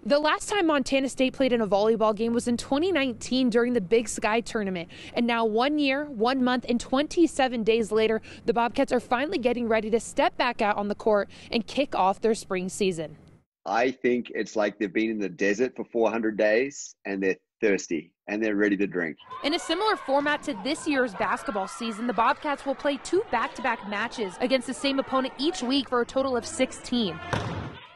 The last time Montana State played in a volleyball game was in 2019 during the Big Sky tournament. And now 1 year, 1 month, and 27 days later, the Bobcats are finally getting ready to step back out on the court and kick off their spring season. I think it's like they've been in the desert for 400 days and they're thirsty and they're ready to drink. In a similar format to this year's basketball season, the Bobcats will play 2 back-to-back matches against the same opponent each week for a total of 16.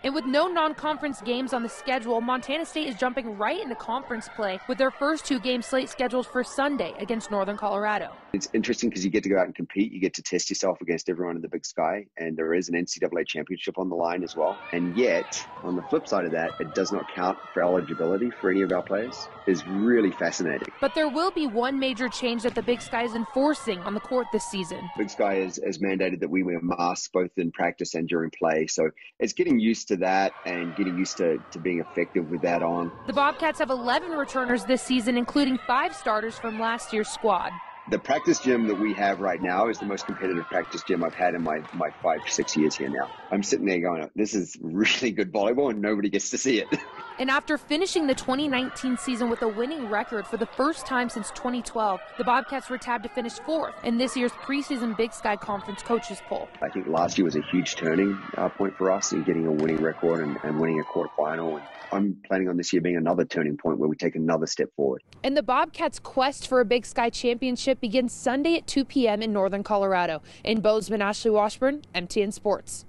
And with no non-conference games on the schedule, Montana State is jumping right into conference play with their first 2 game slate scheduled for Sunday against Northern Colorado. It's interesting because you get to go out and compete. You get to test yourself against everyone in the Big Sky, and there is an NCAA championship on the line as well. And yet, on the flip side of that, it does not count for eligibility for any of our players. It's really fascinating. But there will be one major change that the Big Sky is enforcing on the court this season. Big Sky has mandated that we wear masks both in practice and during play. So it's getting used to that and getting used to being effective with that on. The Bobcats have 11 returners this season, including 5 starters from last year's squad. The practice gym that we have right now is the most competitive practice gym I've had in my 5-6 years here now. I'm sitting there going, this is really good volleyball and nobody gets to see it. And after finishing the 2019 season with a winning record for the first time since 2012, the Bobcats were tabbed to finish 4th in this year's preseason Big Sky Conference coaches poll. I think last year was a huge turning point for us in getting a winning record and winning a quarterfinal. And I'm planning on this year being another turning point where we take another step forward. And the Bobcats' quest for a Big Sky championship begins Sunday at 2 p.m. in Northern Colorado. In Bozeman, Ashley Washburn, MTN Sports.